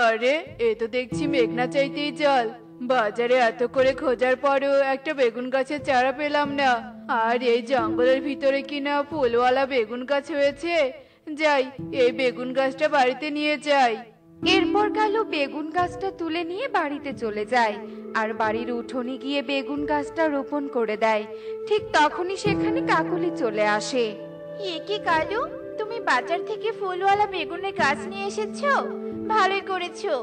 আরে এ তো দেখছি মেঘনা চাইতেই জল। বাজারে এত করে খোঁজার পরেও একটা বেগুন গাছের চারা পেলাম না। আর এই জঙ্গলের ভিতরে কিনা ফুলওয়ালা বেগুন গাছ হয়েছে। যাই, এই বেগুন গাছটা বাড়িতে নিয়ে যাই। এরপর কালু বেগুন গাছটা তুলে নিয়ে বাড়িতে চলে যায় আর বাড়ির উঠোনে গিয়ে বেগুন গাছটা রোপণ করে দেয়। ঠিক তখনই সেখানে কাকুলি চলে আসে। এ কি কালু, তুমি বাজার থেকে ফুলওয়ালা বেগুনের গাছ নিয়ে এসেছো? ভালোই করেছো।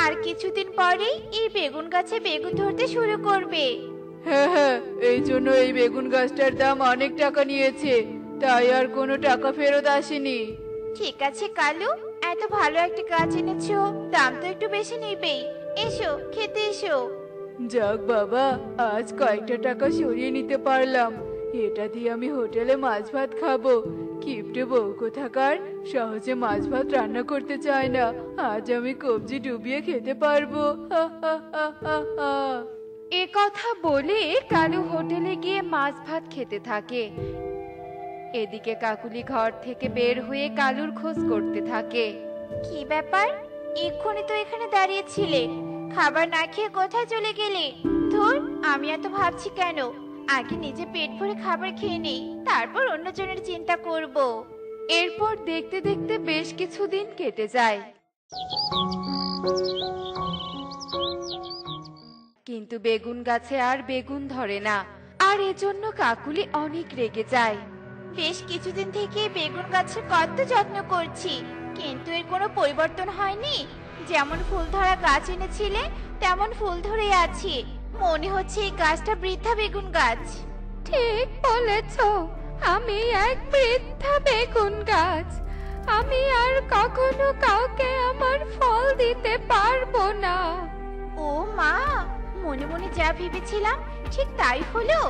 আর কিছুদিন পরেই এই বেগুন গাছে বেগুন ধরতে শুরু করবে। হ্যাঁ হ্যাঁ, এই জন্য এই বেগুন গাছটার দাম অনেক টাকা নিয়েছে, তাই আর কোনো টাকা ফেরত আসেনি। ঠিক আছে কালু, এত ভালো একটা গাছ এনেছো, দাম তো একটু বেশি নেবেই। এসো, খেতে এসো। যাক বাবা, আজ কয়েকটা টাকা সরিয়ে নিতে পারলাম। এটা দিয়ে আমি হোটেলে মাছ ভাত খাবো। কিপটে বউ কোথাকার সহজে মাছ ভাত রান্না করতে চায় না। আজ আমি কবজি ডুবিয়ে খেতে পারবো। হা হা হা হা হা। এ কথা বলে কালু হোটেলে গিয়ে মাছ ভাত খেতে থাকে। এদিকে কাকুলি ঘর থেকে বের হয়ে কালুর খোঁজ করতে থাকে। কি ব্যাপার, এক্ষুনি তো এখানে দাঁড়িয়েছিলে, খাবার না খেয়ে কোথায় চলে গেলে? ধুর, আমি এত ভাবছি কেন? আগে নিজে পেট ভরে খাবার খেয়ে নেই, তারপর অন্যজনের চিন্তা করব। এরপর দেখতে দেখতে বেশ কিছুদিন কেটে যায়। কিন্তু বেগুন গাছে আর বেগুন ধরে না, আর এজন্য কাকুলি অনেক রেগে যায়। বেশ কিছুদিন থেকে বেগুন গাছের কত যত্ন করছি, কিন্তু এর কোনো পরিবর্তন হয়নি। যেমন ফুল ধরা গাছ এনেছিলে তেমন ফুল ধরে আছে। মনে হচ্ছে এই গাছটা বৃদ্ধা বেগুন গাছ। ঠিক বলেছ, আমি এক বৃদ্ধা বেগুন গাছ। আমি আর কখনো কাউকে আমার ফল দিতে পারবো না। ও মা, মনে মনে যা ভেবেছিলাম ঠিক তাই হলো।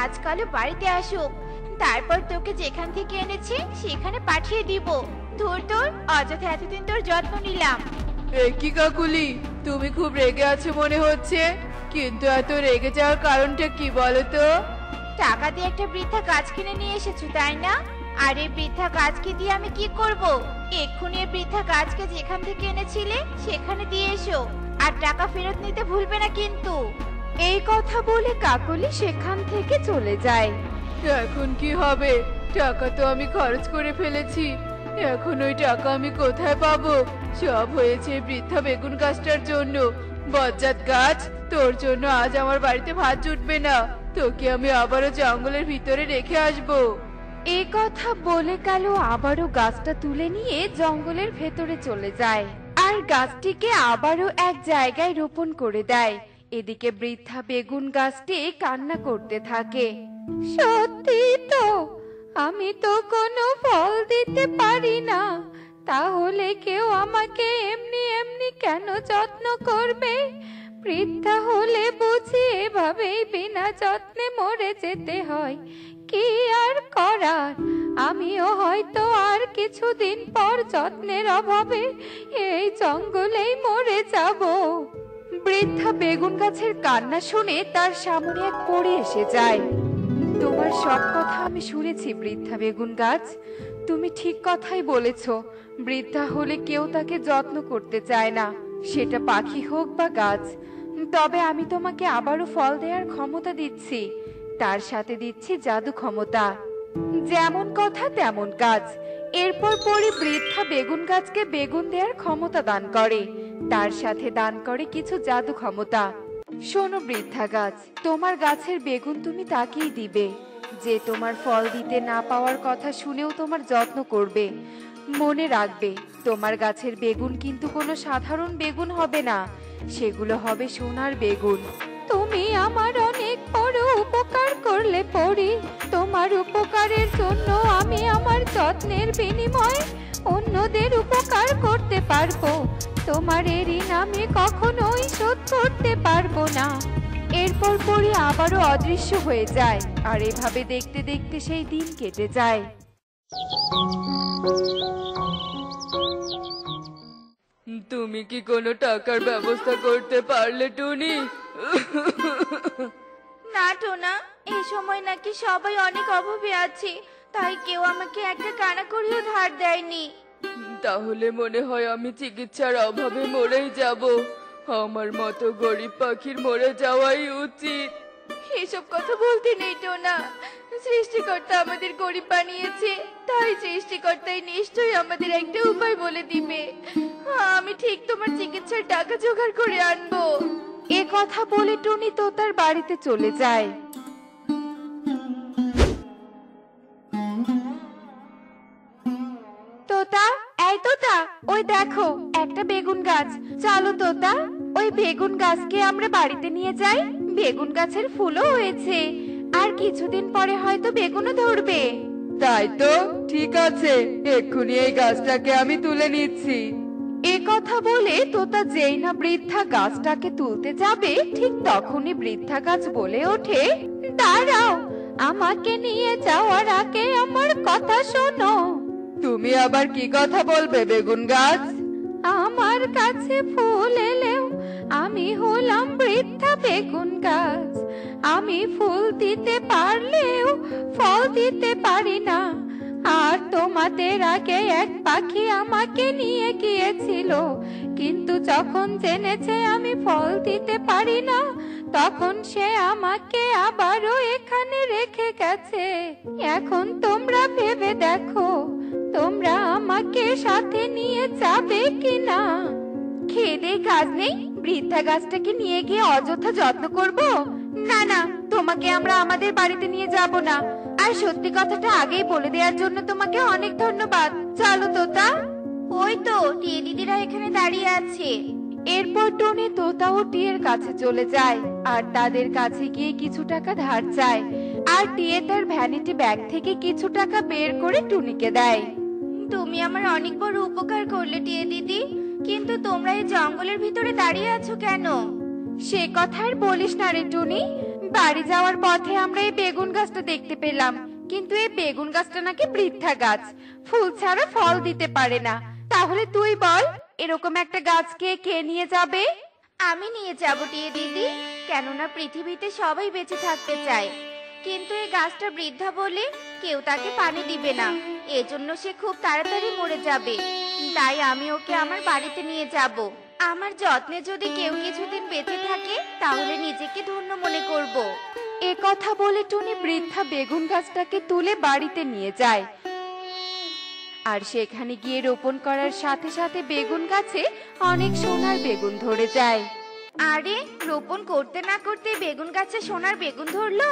আজকালও বাড়িতে আসুক, তারপর তোকে যেখান থেকে এনেছি সেখানে পাঠিয়ে দিব। ধুর তোর, অযথা এতদিন তোর যত্ন নিলাম। এ কি কাকুলি, তুমি খুব রেগে আছো মনে হচ্ছে। কিন্তু এত রেগে যাওয়ার কারণটা কি বলো তো? টাকা দিয়ে একটা বৃদ্ধা গাছ কিনে নিয়ে এসেছো তাই না? আর এই বৃদ্ধা গাছকে দিয়ে আমি কি করব? এক্ষুনি এই বৃদ্ধা গাছকে যেখান থেকে এনেছিলে সেখানে দিয়ে এসো, আর টাকা ফেরত নিতে ভুলবে না কিন্তু। এই কথা বলে কাকলি সেখান থেকে চলে যায়। এখন কি হবে? টাকা তো আমি খরচ করে ফেলেছি, এখন ওই টাকা আমি কোথায় পাবো? সব হয়েছে এই বৃদ্ধা বেগুন গাছটার জন্য। বজ্জাত গাছ, তোর জন্য আজ আমার বাড়িতে ভাত জুটবে না। তোকে আমি আবারও জঙ্গলের ভিতরে রেখে আসবো। এই কথা বলে কালু আবারও গাছটা তুলে নিয়ে জঙ্গলের ভেতরে চলে যায় আর গাছটিকে আবারও এক জায়গায় রোপণ করে দেয়। এদিকে বৃদ্ধা বেগুন গাছটি কান্না করতে থাকে। সত্যি তো, আমি তো কোনো ফল দিতে পারি না, তাহলে কেউ আমাকে এমনি এমনি কেন যত্ন করবে? বৃদ্ধা হলে বুঝি এভাবেই বিনা যত্নে মরে যেতে হয়। কি আর করার, আমিও হয়তো আর কিছুদিন পর যত্নের অভাবে এই জঙ্গলেই মরে যাব। বৃদ্ধা বেগুন গাছের কান্না শুনে তার সামনে এক পরী এসে যায়। তোমার সব কথা আমি শুনেছি বৃদ্ধা বেগুন গাছ, তুমি ঠিক কথাই বলেছ। বৃদ্ধা হলে কেউ তাকে যত্ন করতে চায় না, সেটা পাখি হোক বা গাছ। তবে আমি তোমাকে আবারও ফল দেওয়ার ক্ষমতা দিচ্ছি, তার সাথে দিচ্ছি জাদু ক্ষমতা। যেমন কথা তেমন কাজ। এরপর পরী বৃদ্ধা বেগুন গাছকে বেগুন দেওয়ার ক্ষমতা দান করে, তার সাথে দান করে কিছু জাদু ক্ষমতা। শোনো বৃদ্ধা গাছ, তোমার গাছের বেগুন তুমি তাকেই দিবে যে তোমার ফল দিতে না পাওয়ার কথা শুনেও তোমার যত্ন করবে। মনে রাখবে, তোমার গাছের বেগুন কিন্তু কোনো সাধারণ বেগুন হবে না, সেগুলো হবে সোনার বেগুন। তুমি আমার অনেক বড় উপকার করলে পরি, তোমার উপকারের জন্য আমি আমার যত্নের বিনিময়ে অন্যদের উপকার করতে পারবো। তোমার এই ঋণ আমি কখনোই শোধ করতে পারবো না। এরপর পরি আবারও অদৃশ্য হয়ে যায়, আর এভাবে দেখতে দেখতে সেই দিন কেটে যায়। তুমি কি কোনো টাকার ব্যবস্থা করতে পারলে টুনি? না টোনা, এই সময় নাকি সবাই অনেক অভাবে আছে, তাই কেউ আমাকে একটা কানাকড়িও ধার দেয়নি। তাহলে মনে হয় আমি চিকিৎসার অভাবে মরেই যাব। আমার মতো গরিব পাখির মরে যাওয়াই উচিত। এসব কথা বলতে নেই টোনা। সৃষ্টিকর্তা আমাদের গরিব বানিয়েছে, তাই সৃষ্টিকর্তাই নিশ্চয়ই আমাদের একটা উপায় বলে দিবে। আমি ঠিক তোমার চিকিৎসার টাকা জোগাড় করে আনবো। এ কথা বলে টুনি তোতার বাড়িতে চলে যায়। তোতা, এই তোতা, ওই দেখো একটা বেগুন গাছ। চলো তোতা, ওই বেগুন গাছকে আমরা বাড়িতে নিয়ে যাই। বেগুন গাছের ফুলও হয়েছে, আর কিছুদিন পরে হয়তো বেগুনও ধরবে। তাই তো, ঠিক আছে, এক্ষুনি এই গাছটাকে আমি তুলে নিচ্ছি। এ কথা বলে তোতা যেই না বৃদ্ধা গাছটাকে তুলতে যাবে, ঠিক তখনই বৃদ্ধা গাছ বলে ওঠে, দাঁড়াও, আমাকে নিয়ে যাওয়ার আগে আমার কথা শোনো। তুমি আবার কি কথা বলবে বেগুন গাছ? আমার কাছে ফুল এলেও আমি হলাম বৃদ্ধা বেগুন গাছ। আমি ফুল দিতে পারলেও ফল দিতে পারি না। আর তোমাদের আগে এক পাখি আমাকে নিয়ে গিয়েছিল, কিন্তু যখন জেনেছে আমি ফল দিতে পারি না, তখন সে আমাকে আবারও এখানে রেখে গেছে। এখন তোমরা ভেবে দেখো, তোমরা আমাকে সাথে নিয়ে যাবে কিনা? খেদে কাজ নেই, বৃদ্ধা গাছটাকে নিয়ে গিয়ে অযথা যত্ন করব? না না, তোমাকে আমরা আমাদের বাড়িতে নিয়ে যাব না। আর সত্যি কথাটা আগেই বলে দেওয়ার জন্য তোমাকে অনেক ধন্যবাদ। চলো তোতা। ওই তো টিয়ে দিদিরা এখানে দাঁড়িয়ে আছে। এরপর টুনি তোতা ও টিয়ের কাছে চলে যায় আর তাদের কাছে গিয়ে কিছু টাকা ধার চায়। আর টিয়ে তার ভ্যানিটি ব্যাগ থেকে কিছু টাকা বের করে টুনিকে দেয়। তুমি আমার অনেক বড় উপকার করলে টিয়ে দিদি, কিন্তু তোমরা এই জঙ্গলের ভিতরে দাঁড়িয়ে আছো কেন? সে কথা আর বলিস না রে টুনি। বাড়ি যাওয়ার পথে আমরা এই বেগুন গাছটা দেখতে পেলাম, কিন্তু এই বেগুন গাছটা নাকি বৃদ্ধা গাছ, ফুল ছাড়া ফল দিতে পারে না। তাহলে তুই বল, এরকম একটা গাছকে কে নিয়ে যাবে? আমি নিয়ে যাব টিয়ে দিদি, কেননা পৃথিবীতে সবাই বেঁচে থাকতে চায়, কিন্তু এই গাছটা বৃদ্ধা বলে কেউ তাকে পানি দিবে না। এজন্য সে খুব তাড়াতাড়ি মরে যাবে। তাই আমি ওকে আমার বাড়িতে নিয়ে যাব। আমার যত্নে যদি কেউ কিছুদিন বেঁচে থাকে, তাহলে নিজেকে ধন্য মনে করব। এ কথা বলে টুনি বৃদ্ধা বেগুন গাছটাকে তুলে বাড়িতে নিয়ে যায়। আর সেখানে গিয়ে রোপণ করার সাথে সাথে বেগুন গাছে অনেক সোনার বেগুন ধরে যায়। আরে, রোপণ করতে না করতে বেগুন গাছে সোনার বেগুন ধরলো।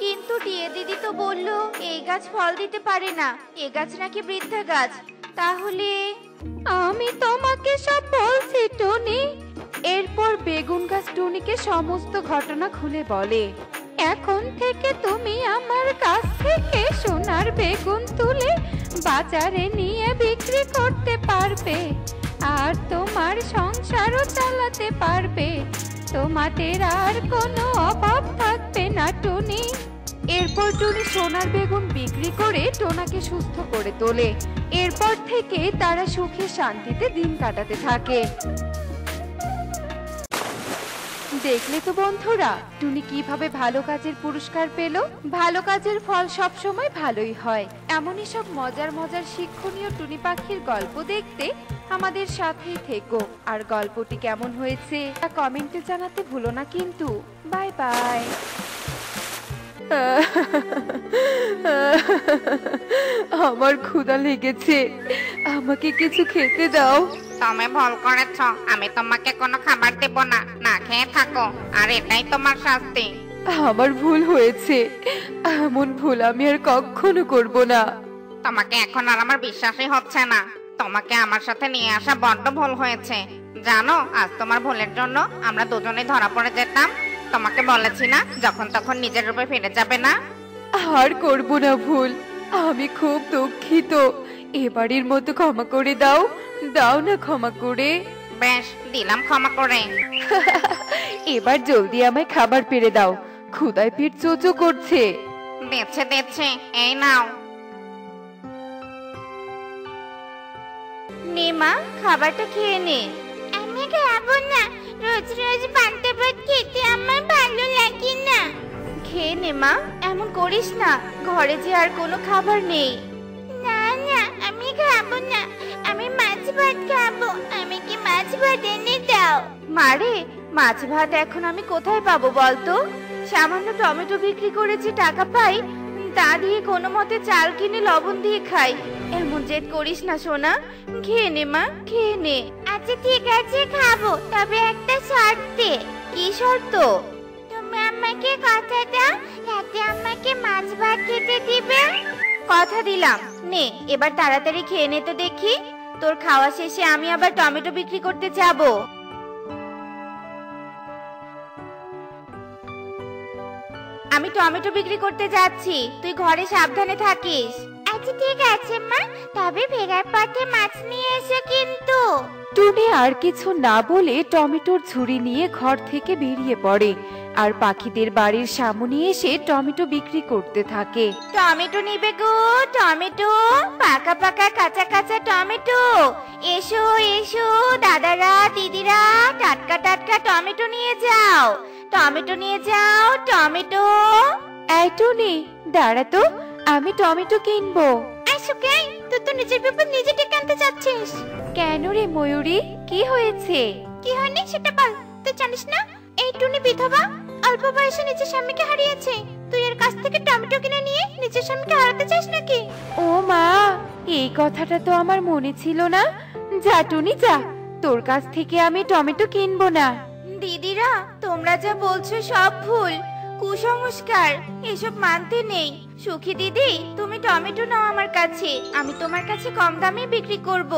কিন্তু টিয়ে দিদি তো বললো এই গাছ ফল দিতে পারে না, এ গাছ নাকি বৃদ্ধা গাছ। তাহলে আমি তোমাকে সব বলছি টুনি। এরপর বেগুন গাছ টুনিকে সমস্ত ঘটনা খুলে বলে, এখন থেকে তুমি আমার কাছ থেকে সোনার বেগুন তুলে বাজারে নিয়ে বিক্রি করতে পারবে, আর তোমার সংসারও চালাতে পারবে। তোমাদের আর কোনো অভাব থাকবে না টুনি। এরপর টুনি সোনার বেগুন বিক্রি করে টোনাকে সুস্থ করে তোলে। এরপর থেকে তারা সুখে শান্তিতে দিন কাটাতে থাকে। দেখলে তো বন্ধুরা, টুনি কিভাবে ভালো কাজের পুরস্কার পেল। ভালো কাজের ফল সব সময় ভালোই হয়। এমনই সব মজার মজার শিক্ষণীয় টুনি পাখির গল্প দেখতে আমাদের সাথেই থেকো। আর গল্পটি কেমন হয়েছে তা কমেন্টে জানাতে ভুলো না কিন্তু। Bye bye. আমার ক্ষুধা লেগেছে, আমাকে কিছু খেতে দাও। তুমি ভুল করেছ, আমি তোমাকে কোনো খাবার দেব না, না খেয়ে থাকো, আর এটাই তোমার শাস্তি। আমার ভুল হয়েছে, এমন ভুল আমি আর কখনো করব না। তোমাকে এখন আর আমার বিশ্বাসই হচ্ছে না। তোমাকে আমার সাথে নিয়ে আসা বড্ড ভুল হয়েছে। জানো, আজ তোমার ভুলের জন্য আমরা দুজনেই ধরা পড়ে যেতাম। তোমাকে বলেছি না, যখন তখন নিজের রূপে ফিরে যাবে না। আর করব না ভুল, আমি খুব দুঃখিত। এবারের মতো ক্ষমা করে দাও, দাও না ক্ষমা করে। বেশ, দিলাম ক্ষমা করে। এবার জলদি আমায় খাবার পেড়ে দাও, ক্ষুধায় পেট চোচো করছে। দিচ্ছে দিচ্ছে, এই নাও। নে মা, খাবারটা খেয়ে নে। আমি খাবো না, রোজ রোজ পান্তা ভাত খেতে আমার ভালো লাগে না। খেয়ে নে মা, এমন করিস না, ঘরে যে আর কোনো খাবার নেই। না না, আমি খাবো না, আমি ভাত খাবো, আমাকে মাছ ভাত এনে দাও। মারে, মাছ ভাত এখন আমি কোথায় পাবো বলতো? সামান্য টমেটো বিক্রি করেছি, টাকা পাই, তা দিয়ে কোনো মতে চাল কিনে লবণ দিয়ে খাই। এমন জেদ করিস না সোনা, খেয়ে নে মা, খেয়ে নে। আচ্ছা ঠিক আছে খাবো, তবে একটা শর্তে। কি শর্ত? তুমি আমাকে কথা দাও, রাতে আমাকে মাছ ভাত খেতে দিবে। কথা দিলাম। নে এবার তাড়াতাড়ি খেয়ে নে তো দেখি, তোর খাওয়া শেষে আমি আবার টমেটো বিক্রি করতে যাব। আমি টমেটো বিক্রি করতে যাচ্ছি, তুই ঘরে সাবধানে থাকিস। আচ্ছা ঠিক আছে মা, তবে ফেরার পথে মাছ নিয়ে এসো কিন্তু। টুনি আর কিছু না বলে টমেটোর ঝুড়ি নিয়ে ঘর থেকে বেরিয়ে পড়ে আর পাখিদের বাড়ির সামনে এসে টমেটো বিক্রি করতে থাকে। টমেটো নিবে গো, টমেটো, পাকা পাকা কাঁচা কাঁচা টমেটো। এসো এসো দাদারা দিদিরা, টাটকা টাটকা টমেটো নিয়ে যাও, টমেটো নিয়ে যাও, টমেটো। এই টুনি দাঁড়া তো, আমি টমেটো কিনবো। সুকাই, তুই তো নিজের বিপদ নিজে ডেকে আনতে চাচ্ছিস। কেন রে ময়ূরী, কি হয়েছে? কি হয়নি সেটা বল। তুই জানিস না এই টুনি বিধবা, অল্প বয়সে নিজের স্বামীকে হারিয়েছে। তুই এর কাছ থেকে টমেটো কিনে নিয়ে নিজের স্বামীকে হারাতে চাস নাকি? ও মা, এই কথাটা তো আমার মনে ছিল না। যা টুনি যা, তোর কাছ থেকে আমি টমেটো কিনবো না। দিদিরা, তোমরা যা বলছো সব ভুল, কুসংস্কার, এসব মানতে নেই। সুখী দিদি, তুমি টমেটো নাও আমার কাছে, আমি তোমার কাছে কম দামে বিক্রি করব।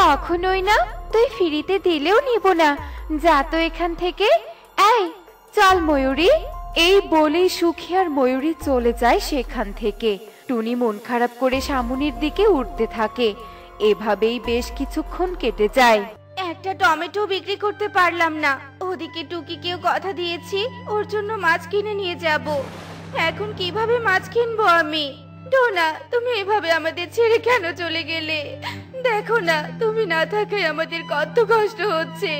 কখনোই না, তুই ফ্রিতে দিলেও নিব না, যা তো এখান থেকে। এই চল ময়ূরী। এই বলেই সুখী আর ময়ূরী চলে যায় সেখান থেকে। টুনি মন খারাপ করে সামনের দিকে উঠতে থাকে। এভাবেই বেশ কিছুক্ষণ কেটে যায়। একটা টমেটো বিক্রি করতে পারলাম না। ওদিকে টুকিকেও কথা দিয়েছি ওর জন্য মাছ কিনে নিয়ে যাব। এখন কিভাবে মাছ কিনবো আমি? ডোনা, তুমি এভাবে আমাদের ছেড়ে কেন চলে গেলে? দেখো না, তুমি না থাকায় আমাদের কত কষ্ট হচ্ছে।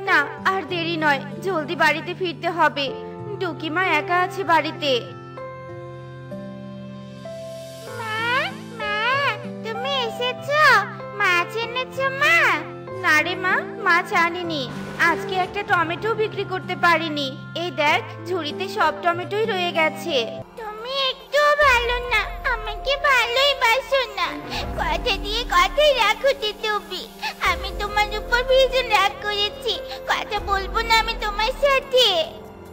না আর দেরি নয়, জলদি বাড়িতে ফিরতে হবে। টুকিমা একা আছে বাড়িতে। তুমি এসেছো? মাছ এনেছো মা? না রে মা, মাছ আনিনি। আজকে একটা টমেটো বিক্রি করতে পারিনি। এই দেখ, ঝুড়িতে সব টমেটোই রয়ে গেছে। তুমি একটু ভালো না, আমাকে ভালোই বাসো না। কথা দিয়ে কথাই রাখো যে তুমি। আমি তোমার উপর ভীষণ রাগ করেছি, কথা বলবো না আমি তোমার সাথে।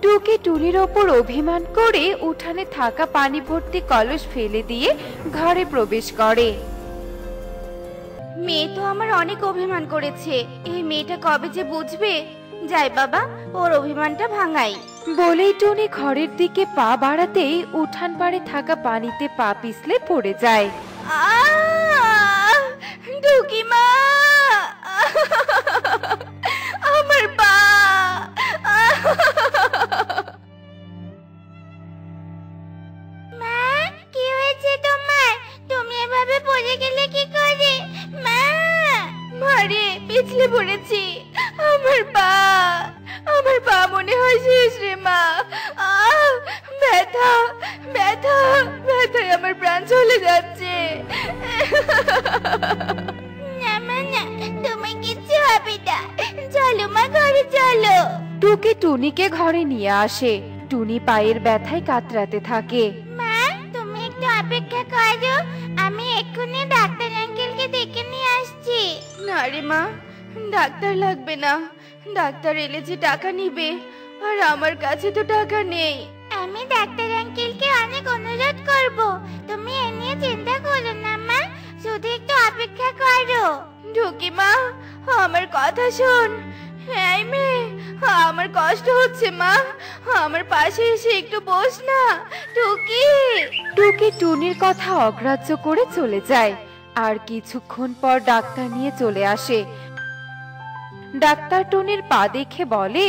টুকি টুনির ওপর অভিমান করে উঠানে থাকা পানি ভর্তি কলস ফেলে দিয়ে ঘরে প্রবেশ করে। মেয়ে তো আমার অনেক অভিমান করেছে, এই মেয়েটা কবে যে বুঝবে। যাই বাবা, ওর অভিমানটা ভাঙাই। বলেই টুনি ঘরের দিকে পা বাড়াতেই উঠান পাড়ে থাকা পানিতে পা পিছলে পড়ে যায়। টুকি মা, আমার পা। মা, কি হয়েছে তোমার? তুমি এভাবে পড়ে গেলে কি করে? মা! মারে, পিছলে পড়েছি। আমার পা, আমার পা মনে হয় শেষ রে মা। ব্যথা ব্যথা ব্যথায় আমার প্রাণ চলে যাচ্ছে। না মা না, তোমার কিচ্ছু হবে না। চলো মা, ঘরে চলো। টুকি টুনিকে ঘরে নিয়ে আসে। টুনি পায়ের ব্যথায় কাতরাতে থাকে। মা, তুমি একটু অপেক্ষা করো, আমি এক্ষুনি ডাক্তার আঙ্কেলকে ডেকে নিয়ে আসছি। না রে মা, ডাক্তার লাগবে না। ডাক্তার এলে যে টাকা নিবে, আর আমার কাছে তো টাকা নেই। আমি ডাক্তার আঙ্কেলকে অনেক অনুরোধ করব, তুমি এ নিয়ে চিন্তা করো না মা, শুধু একটু অপেক্ষা করো। টুকি মা, আমার কথা শোন। এই মেয়ে, আমার কষ্ট হচ্ছে মা, আমার পাশে এসে একটু বস না। টুকি। টুকি টুনির কথা অগ্রাহ্য করে চলে যায়। আর কিছুক্ষণ পর ডাক্তার নিয়ে চলে আসে। ডাক্তার টুনির পা দেখে বলে,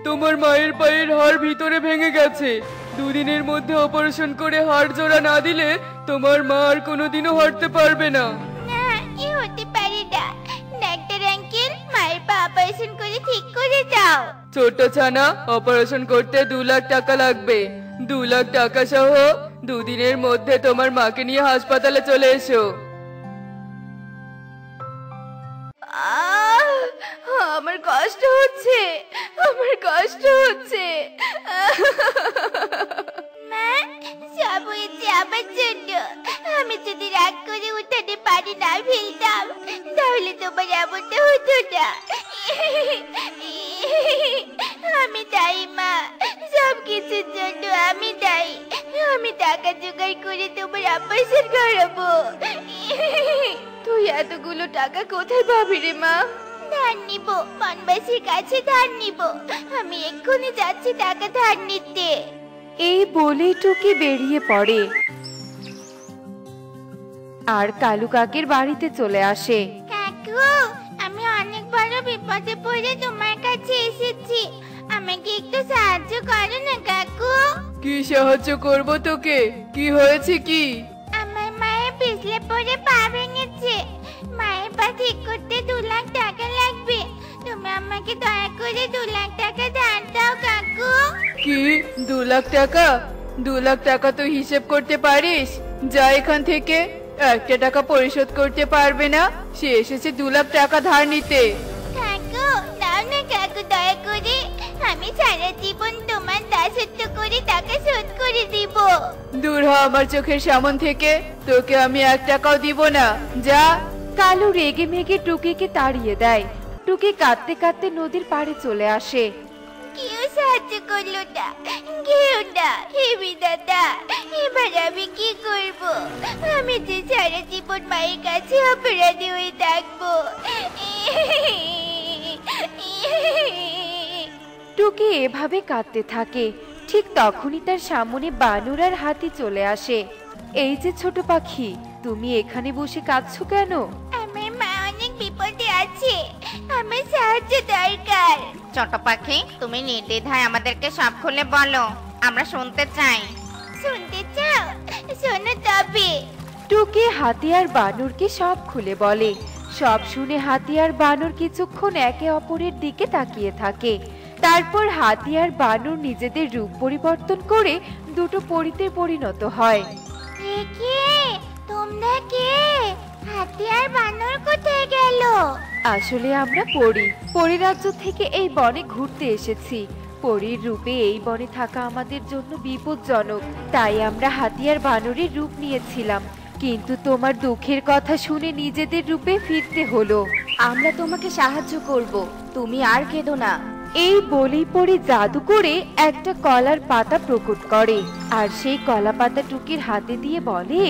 তোমার মায়ের পায়ের হাড় ভিতরে ভেঙে গেছে। দুদিনের মধ্যে অপারেশন করে হাড় জোড়া না দিলে তোমার মা আর কোনোদিনও হাঁটতে পারবে না। না, এ হতে পারে না। ডাক্তার আঙ্কেল, মায়ের পা অপারেশন করে ঠিক করে দাও। ছোট ছানা, অপারেশন করতে 2 লাখ টাকা লাগবে। 2 লাখ টাকা সহ দুদিনের মধ্যে তোমার মাকে নিয়ে হাসপাতালে চলে এসো। আমার কষ্ট হচ্ছে, আমার কষ্ট হচ্ছে। মা, সব হয়েছে আমার জন্য। আমি যদি রাগ করে উঠানে পানি না ফেলতাম তাহলে তোমার এমনটা হতো না। আমি দায়ী মা, সব কিছুর জন্য আমি দায়ী। আমি টাকা জোগাড় করে তোমার অপারেশন করাবো। তুই এতগুলো টাকা কোথায় পাবি রে মা? ধার নিব, বনবাসীর কাছে ধার নিব। আমি এক্ষুনি যাচ্ছি টাকা ধার নিতে। এই বলেই টুকি বেরিয়ে পড়ে আর কালু কাকের বাড়িতে চলে আসে। কাকু, আমি অনেক বড় বিপদে পড়ে তোমার কাছে এসেছি। আমাকে একটু সাহায্য করো না কাকু। কি সাহায্য করব তোকে? কি হয়েছে কি? আমার মায়ের পিছলে পড়ে পা ভেঙেছে। মায়ের পা ঠিক করতে 2 লাখ টাকা লাগবে। তুমি আমাকে দয়া করে 2 লাখ টাকা ধার দাও কাকু। কি 2 লাখ টাকা? 2 লাখ টাকা তো হিসেব করতে পারিস? যা এখান থেকে। 1 টাকা পরিশোধ করতে পারবে না, সে এসেছে 2 লাখ টাকা ধার নিতে। কাকু, দাও না কাকু দয়া করে। আমি সারা জীবন তোমার দাসত্ব করে টাকা শোধ করে দিব। দূর হ আমার চোখের সামন থেকে, তোকে আমি 1 টাকাও দিব না। যা। কালু রেগে মেগে টুকিকে তাড়িয়ে দেয়। টুকি কাঁদতে কাঁদতে নদীর পাড়ে চলে আসে। কেউ সাহায্য করলো না, কেউ না। হে বিধাতা, এবার আমি কি করব? আমি যে সারা জীবন মায়ের কাছে অপরাধী হয়ে থাকবো। টুকি এভাবে কাঁদতে থাকে। ঠিক তখনই তার সামনে বানর আর হাতি চলে আসে। এই যে ছোট পাখি, তুমি এখানে বসে কাঁদছো কেন? আমার মা অনেক বিপদে আছে, আমার সাহায্য দরকার। ছোট পাখি, তুমি নির্দ্বিধায় আমাদেরকে সব খুলে বলো, আমরা শুনতে চাই। শুনতে চাও? শোনো তবে। টুকি হাতি আর বানরকে সব খুলে বলে। সব শুনে হাতি আর বানর কিছুক্ষণ একে অপরের দিকে তাকিয়ে থাকে। তারপর হাতি আর বানর নিজেদের রূপ পরিবর্তন করে দুটো পরীতে পরিণত হয়। কে? তোমরা কে? হাতি আর বানর কোথায় গেল? আসলে আমরা পরিরাজ্য থেকে এই বনে ঘুরতে এসেছি। পরীর রূপে এই বনে থাকা আমাদের জন্য বিপজ্জনক, তাই আমরা হাতি আর বানরের রূপ নিয়েছিলাম। কিন্তু তোমার দুঃখের কথা শুনে নিজেদের রূপে ফিরতে হলো। আমরা তোমাকে সাহায্য করব, তুমি আর কেঁদো না। এই বলেই পরি জাদু করে একটা কলার পাতা প্রকট করে আর সেই কলা পাতা টুকির হাতে দিয়ে বলে,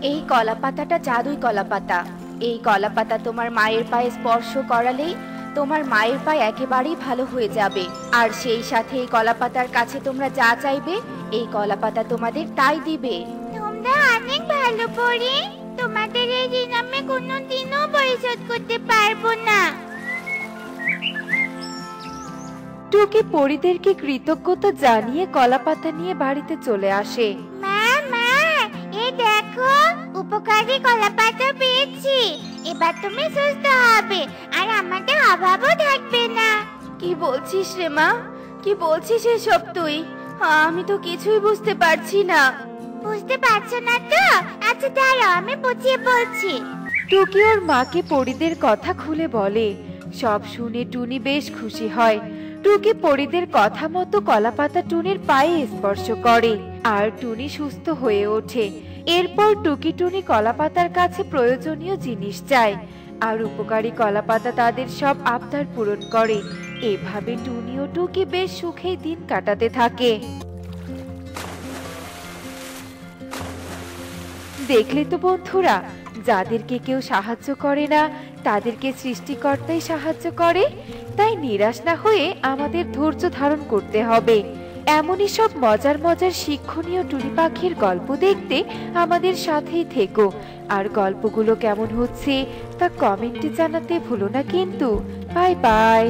এই কলা পাতাটা জাদুই কলা পাতা। এই কলা পাতা তোমার মায়ের পায়ে স্পর্শ করালেই তোমার মায়ের পায়ে একেবারেই ভালো হয়ে যাবে। আর সেই সাথে এই কলা পাতার কাছে তোমরা যা চাইবে এই কলা পাতা তোমাদের তাই দিবে। তোমরা অনেক ভালো পরি, তোমাদের এই ঋণ আমি কোনোদিনও পরিশোধ করতে পারবো না। টুকি পরিদেরকে কৃতজ্ঞতা জানিয়ে কলা পাতা নিয়ে বাড়িতে চলে আসে। মা, মা, এই দেখো উপকারী কলা পাতা পেয়েছি। এবার তুমি সুস্থ হবে আর আমাদের অভাবও থাকবে না। কি বলছিস রে মা? কি বলছিস এসব তুই? আমি তো কিছুই বুঝতে পারছি না। বুঝতে পারছো না তো? আচ্ছা দাঁড়াও, আমি বুঝিয়ে বলছি। টুকি ওর মাকে পরিদের কথা খুলে বলে। সব শুনে টুনি বেশ খুশি হয়। টুকি পরিদের কথা মতো কলাপাতা টুনির পায়ে স্পর্শ করে আর টুনি সুস্থ হয়ে ওঠে। এরপর টুকি টুনি কলাপাতার কাছে প্রয়োজনীয় জিনিস চায় আর উপকারী কলাপাতা তাদের সব আবদার পূরণ করে। এভাবে টুনি ও টুকি বেশ সুখেই দিন কাটাতে থাকে। দেখলে তো বন্ধুরা, যাদেরকে কেউ সাহায্য করে না তাদেরকে সৃষ্টিকর্তাই সাহায্য করে। তাই নিরাশ না হয়ে আমাদের ধৈর্য ধারণ করতে হবে। এমনই সব মজার মজার শিক্ষণীয় টুনি পাখির গল্প দেখতে আমাদের সাথেই থেকো। আর গল্পগুলো কেমন হচ্ছে তা কমেন্টে জানাতে ভুলো না কিন্তু। Bye bye.